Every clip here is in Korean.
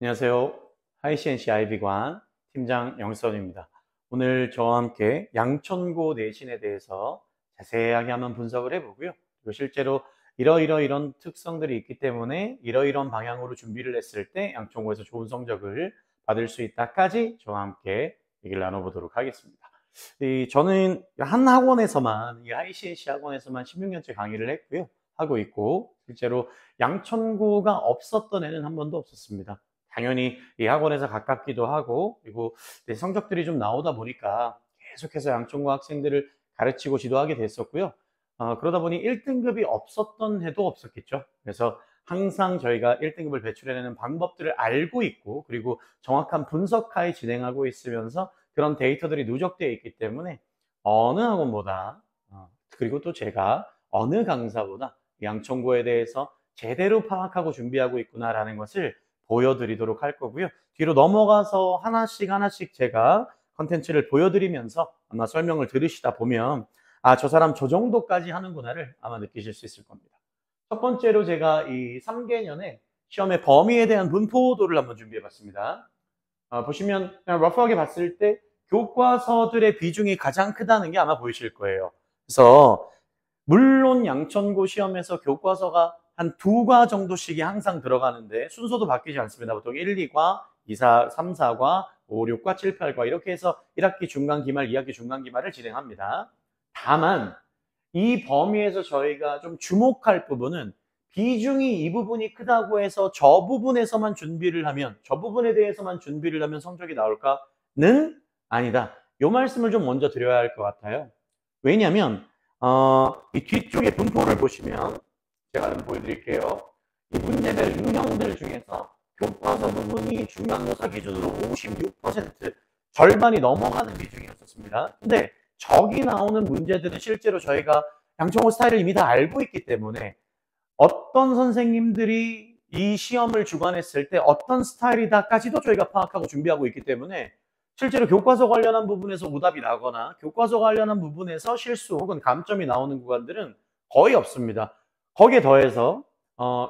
안녕하세요. 하이CNC IB관 팀장 영선입니다. 오늘 저와 함께 양천고 내신에 대해서 자세하게 한번 분석을 해보고요. 그리고 실제로 이런 특성들이 있기 때문에 이런 방향으로 준비를 했을 때 양천고에서 좋은 성적을 받을 수 있다까지 저와 함께 얘기를 나눠보도록 하겠습니다. 저는 한 학원에서만, 이 하이CNC 학원에서만 16년째 강의를 했고요. 하고 있고, 실제로 양천고가 없었던 애는 한 번도 없었습니다. 당연히 이 학원에서 가깝기도 하고, 그리고 성적들이 좀 나오다 보니까 계속해서 양천고 학생들을 가르치고 지도하게 됐었고요. 그러다 보니 1등급이 없었던 해도 없었겠죠. 그래서 항상 저희가 1등급을 배출해내는 방법들을 알고 있고, 그리고 정확한 분석하에 진행하고 있으면서 그런 데이터들이 누적되어 있기 때문에 어느 학원보다, 그리고 또 제가 어느 강사보다 양천고에 대해서 제대로 파악하고 준비하고 있구나라는 것을 보여드리도록 할 거고요. 뒤로 넘어가서 하나씩 제가 컨텐츠를 보여드리면서 아마 설명을 들으시다 보면 저 사람 저 정도까지 하는구나를 아마 느끼실 수 있을 겁니다. 첫 번째로 제가 이 3개년의 시험의 범위에 대한 분포도를 한번 준비해 봤습니다. 보시면 그냥 러프하게 봤을 때 교과서들의 비중이 가장 크다는 게 아마 보이실 거예요. 그래서 물론 양천고 시험에서 교과서가 한 2과 정도씩이 항상 들어가는데 순서도 바뀌지 않습니다. 보통 1, 2과, 2, 4, 3, 4과, 5, 6과, 7, 8과 이렇게 해서 1학기 중간 기말, 2학기 중간 기말을 진행합니다. 다만 이 범위에서 저희가 좀 주목할 부분은 비중이 이 부분이 크다고 해서 저 부분에서만 준비를 하면, 저 부분에 대해서만 준비를 하면 성적이 나올까는 아니다. 이 말씀을 좀 먼저 드려야 할 것 같아요. 왜냐하면 이 뒤쪽에 분포를 보시면 제가 한번 보여드릴게요. 이 문제들 유형들 중에서 교과서 부분이 중간고사 기준으로 56%, 절반이 넘어가는 비중이었습니다. 근데 저기 나오는 문제들은 실제로 저희가 양천고 스타일을 이미 다 알고 있기 때문에 어떤 선생님들이 이 시험을 주관했을 때 어떤 스타일이다까지도 저희가 파악하고 준비하고 있기 때문에 실제로 교과서 관련한 부분에서 오답이 나거나 교과서 관련한 부분에서 실수 혹은 감점이 나오는 구간들은 거의 없습니다. 거기에 더해서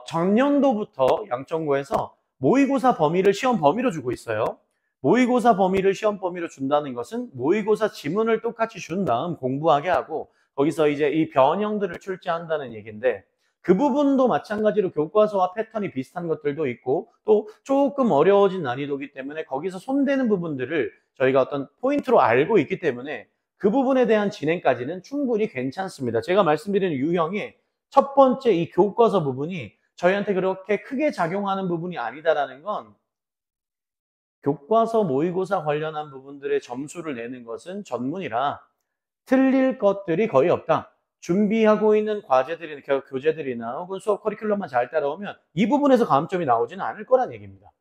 작년도부터 양천고에서 모의고사 범위를 시험 범위로 주고 있어요. 모의고사 범위를 시험 범위로 준다는 것은 모의고사 지문을 똑같이 준 다음 공부하게 하고 거기서 이제 이 변형들을 출제한다는 얘기인데 그 부분도 마찬가지로 교과서와 패턴이 비슷한 것들도 있고 또 조금 어려워진 난이도이기 때문에 거기서 손대는 부분들을 저희가 어떤 포인트로 알고 있기 때문에 그 부분에 대한 진행까지는 충분히 괜찮습니다. 제가 말씀드리는 유형이 첫 번째 이 교과서 부분이 저희한테 그렇게 크게 작용하는 부분이 아니다라는 건 교과서 모의고사 관련한 부분들의 점수를 내는 것은 전문이라 틀릴 것들이 거의 없다. 준비하고 있는 과제들이나 교재들이나 혹은 수업 커리큘럼만 잘 따라오면 이 부분에서 감점이 나오지는 않을 거란 얘기입니다.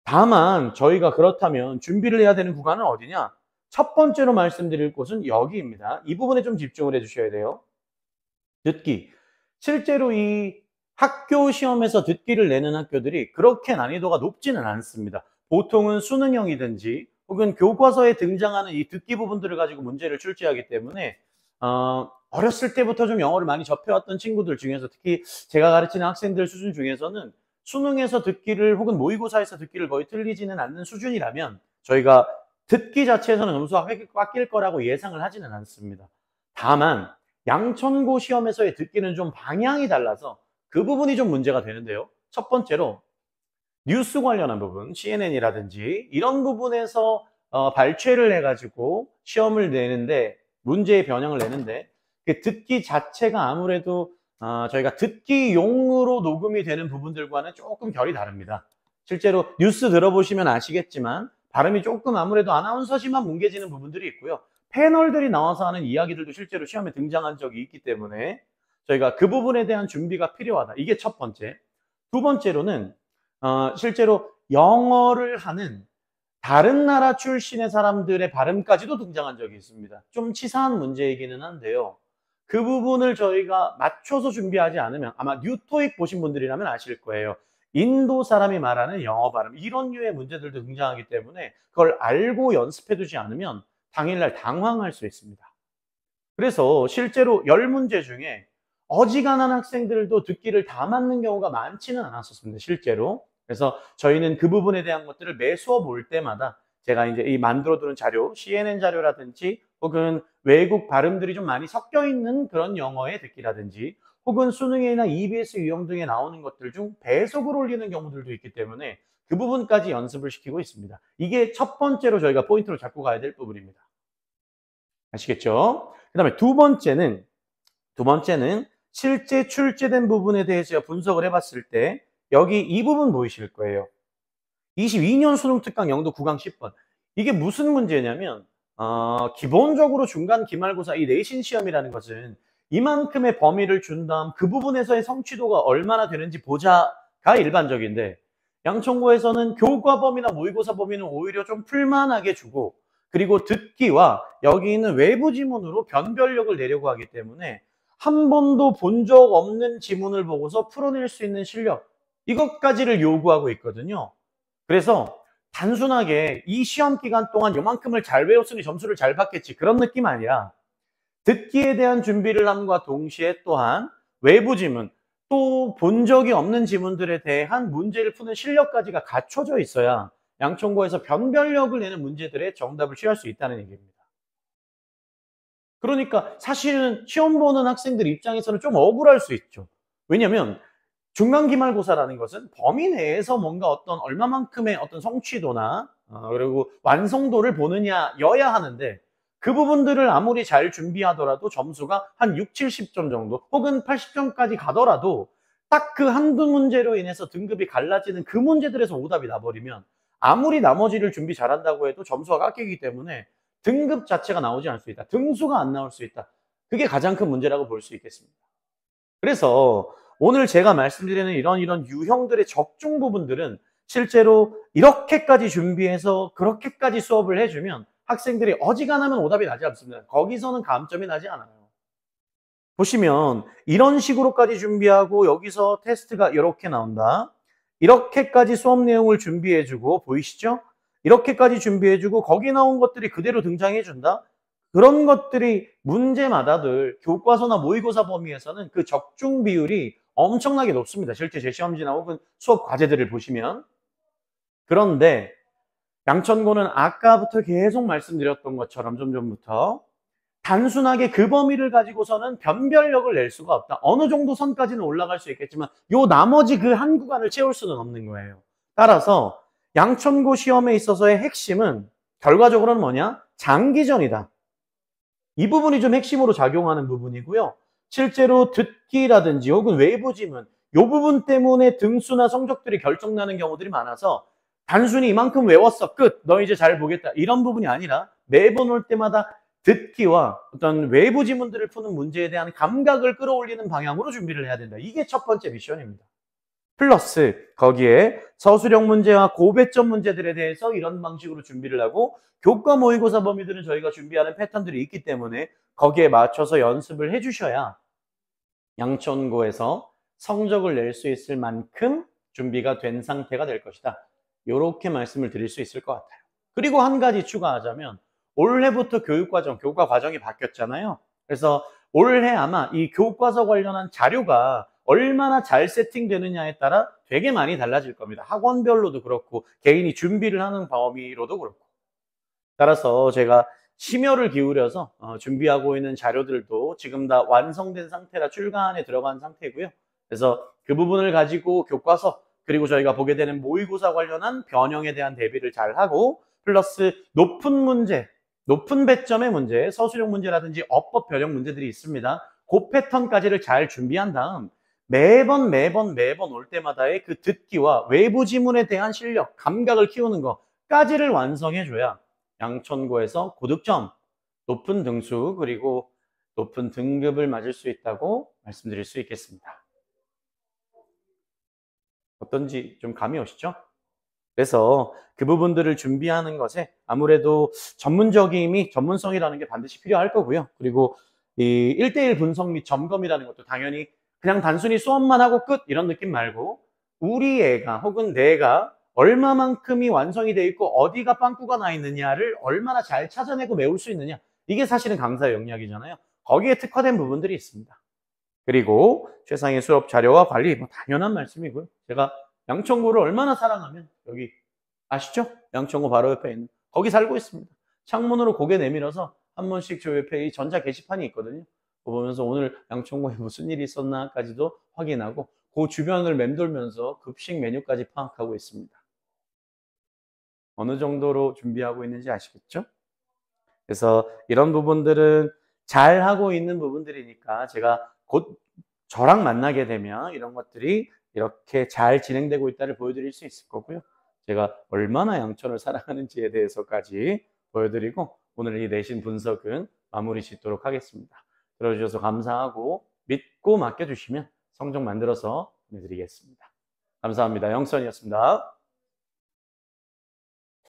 다만 저희가 그렇다면 준비를 해야 되는 구간은 어디냐? 첫 번째로 말씀드릴 곳은 여기입니다. 이 부분에 좀 집중을 해주셔야 돼요. 듣기. 실제로 이 학교 시험에서 듣기를 내는 학교들이 그렇게 난이도가 높지는 않습니다. 보통은 수능형이든지 혹은 교과서에 등장하는 이 듣기 부분들을 가지고 문제를 출제하기 때문에 어렸을 때부터 좀 영어를 많이 접해왔던 친구들 중에서 특히 제가 가르치는 학생들 수준 중에서는 수능에서 듣기를 혹은 모의고사에서 듣기를 거의 틀리지는 않는 수준이라면 저희가 듣기 자체에서는 점수가 깎일 거라고 예상을 하지는 않습니다. 다만 양천고 시험에서의 듣기는 좀 방향이 달라서 그 부분이 좀 문제가 되는데요. 첫 번째로 뉴스 관련한 부분, CNN이라든지 이런 부분에서 발췌를 해가지고 시험을 내는데 문제의 변형을 내는데 그 듣기 자체가 아무래도 저희가 듣기용으로 녹음이 되는 부분들과는 조금 결이 다릅니다. 실제로 뉴스 들어보시면 아시겠지만 발음이 조금 아무래도 아나운서지만 뭉개지는 부분들이 있고요. 패널들이 나와서 하는 이야기들도 실제로 시험에 등장한 적이 있기 때문에 저희가 그 부분에 대한 준비가 필요하다. 이게 첫 번째. 두 번째로는 실제로 영어를 하는 다른 나라 출신의 사람들의 발음까지도 등장한 적이 있습니다. 좀 치사한 문제이기는 한데요. 그 부분을 저희가 맞춰서 준비하지 않으면 아마 뉴토익 보신 분들이라면 아실 거예요. 인도 사람이 말하는 영어 발음 이런 류의 문제들도 등장하기 때문에 그걸 알고 연습해 두지 않으면 당일날 당황할 수 있습니다. 그래서 실제로 10문제 중에 어지간한 학생들도 듣기를 다 맞는 경우가 많지는 않았었습니다. 실제로. 그래서 저희는 그 부분에 대한 것들을 매 수업 올 때마다 제가 이제 이 만들어두는 자료, CNN 자료라든지 혹은 외국 발음들이 좀 많이 섞여 있는 그런 영어의 듣기라든지 혹은 수능이나 EBS 유형 등에 나오는 것들 중 배속을 올리는 경우들도 있기 때문에 그 부분까지 연습을 시키고 있습니다. 이게 첫 번째로 저희가 포인트로 잡고 가야 될 부분입니다. 아시겠죠? 그 다음에 두 번째는 실제 출제된 부분에 대해서 제가 분석을 해봤을 때 여기 이 부분 보이실 거예요. 22년 수능 특강 영도 9강 10번. 이게 무슨 문제냐면 기본적으로 중간 기말고사 이 내신 시험이라는 것은 이만큼의 범위를 준 다음 그 부분에서의 성취도가 얼마나 되는지 보자가 일반적인데 양천고에서는 교과 범위나 모의고사 범위는 오히려 좀 풀만하게 주고 그리고 듣기와 여기 있는 외부 지문으로 변별력을 내려고 하기 때문에 한 번도 본 적 없는 지문을 보고서 풀어낼 수 있는 실력 이것까지를 요구하고 있거든요. 그래서 단순하게 이 시험 기간 동안 요만큼을 잘 외웠으니 점수를 잘 받겠지 그런 느낌 아니라 듣기에 대한 준비를 함과 동시에 또한 외부 지문 또 본 적이 없는 지문들에 대한 문제를 푸는 실력까지가 갖춰져 있어야 양천고에서 변별력을 내는 문제들의 정답을 취할 수 있다는 얘기입니다. 그러니까 사실은 시험 보는 학생들 입장에서는 좀 억울할 수 있죠. 왜냐하면 중간 기말고사라는 것은 범위 내에서 뭔가 어떤 얼마만큼의 어떤 성취도나 그리고 완성도를 보느냐여야 하는데 그 부분들을 아무리 잘 준비하더라도 점수가 한 6, 70점 정도 혹은 80점까지 가더라도 딱 그 한두 문제로 인해서 등급이 갈라지는 그 문제들에서 오답이 나버리면 아무리 나머지를 준비 잘한다고 해도 점수가 깎이기 때문에 등급 자체가 나오지 않을 수 있다. 등수가 안 나올 수 있다. 그게 가장 큰 문제라고 볼 수 있겠습니다. 그래서 오늘 제가 말씀드리는 이런 유형들의 적중 부분들은 실제로 이렇게까지 준비해서 그렇게까지 수업을 해주면 학생들이 어지간하면 오답이 나지 않습니다. 거기서는 감점이 나지 않아요. 보시면 이런 식으로까지 준비하고 여기서 테스트가 이렇게 나온다. 이렇게까지 수업 내용을 준비해주고 보이시죠? 이렇게까지 준비해주고 거기 나온 것들이 그대로 등장해준다. 그런 것들이 문제마다들 교과서나 모의고사 범위에서는 그 적중 비율이 엄청나게 높습니다. 실제 제 시험지나 혹은 수업 과제들을 보시면. 그런데 양천고는 아까부터 계속 말씀드렸던 것처럼 좀 전부터 단순하게 그 범위를 가지고서는 변별력을 낼 수가 없다. 어느 정도 선까지는 올라갈 수 있겠지만 요 나머지 그 한 구간을 채울 수는 없는 거예요. 따라서 양천고 시험에 있어서의 핵심은 결과적으로는 뭐냐? 장기전이다. 이 부분이 좀 핵심으로 작용하는 부분이고요. 실제로 듣기라든지 혹은 외부 지문 이 부분 때문에 등수나 성적들이 결정나는 경우들이 많아서 단순히 이만큼 외웠어 끝 너 이제 잘 보겠다 이런 부분이 아니라 매번 올 때마다 듣기와 어떤 외부 지문들을 푸는 문제에 대한 감각을 끌어올리는 방향으로 준비를 해야 된다. 이게 첫 번째 미션입니다. 플러스 거기에 서술형 문제와 고배점 문제들에 대해서 이런 방식으로 준비를 하고 교과 모의고사 범위들은 저희가 준비하는 패턴들이 있기 때문에 거기에 맞춰서 연습을 해주셔야 양천고에서 성적을 낼 수 있을 만큼 준비가 된 상태가 될 것이다. 이렇게 말씀을 드릴 수 있을 것 같아요. 그리고 한 가지 추가하자면 올해부터 교과 과정이 바뀌었잖아요. 그래서 올해 아마 이 교과서 관련한 자료가 얼마나 잘 세팅되느냐에 따라 되게 많이 달라질 겁니다. 학원별로도 그렇고 개인이 준비를 하는 범위로도 그렇고. 따라서 제가 심혈을 기울여서 준비하고 있는 자료들도 지금 다 완성된 상태라 출간에 들어간 상태고요. 그래서 그 부분을 가지고 교과서 그리고 저희가 보게 되는 모의고사 관련한 변형에 대한 대비를 잘 하고 플러스 높은 문제, 높은 배점의 문제, 서술형 문제라든지 어법 변형 문제들이 있습니다. 그 패턴까지를 잘 준비한 다음 매번 올 때마다의 그 듣기와 외부 지문에 대한 실력, 감각을 키우는 것까지를 완성해줘야 양천고에서 고득점, 높은 등수, 그리고 높은 등급을 맞을 수 있다고 말씀드릴 수 있겠습니다. 어떤지 좀 감이 오시죠? 그래서 그 부분들을 준비하는 것에 아무래도 전문성이라는 게 반드시 필요할 거고요. 그리고 이 1:1 분석 및 점검이라는 것도 당연히 그냥 단순히 수업만 하고 끝 이런 느낌 말고 우리 애가 혹은 내가 얼마만큼이 완성이 돼 있고 어디가 빵꾸가 나 있느냐를 얼마나 잘 찾아내고 메울 수 있느냐 이게 사실은 강사의 역량이잖아요. 거기에 특화된 부분들이 있습니다. 그리고 최상의 수업 자료와 관리 당연한 말씀이고요. 제가 양천구를 얼마나 사랑하면 여기 아시죠? 양천구 바로 옆에 있는 거기 살고 있습니다. 창문으로 고개 내밀어서 한 번씩 저 옆에 이 전자 게시판이 있거든요. 그거 보면서 오늘 양천구에 무슨 일이 있었나까지도 확인하고 그 주변을 맴돌면서 급식 메뉴까지 파악하고 있습니다. 어느 정도로 준비하고 있는지 아시겠죠? 그래서 이런 부분들은 잘 하고 있는 부분들이니까 제가 곧 저랑 만나게 되면 이런 것들이 이렇게 잘 진행되고 있다를 보여드릴 수 있을 거고요. 제가 얼마나 양천을 사랑하는지에 대해서까지 보여드리고 오늘 이 내신 분석은 마무리 짓도록 하겠습니다. 들어주셔서 감사하고 믿고 맡겨주시면 성적 만들어서 보내드리겠습니다. 감사합니다. 영선이었습니다.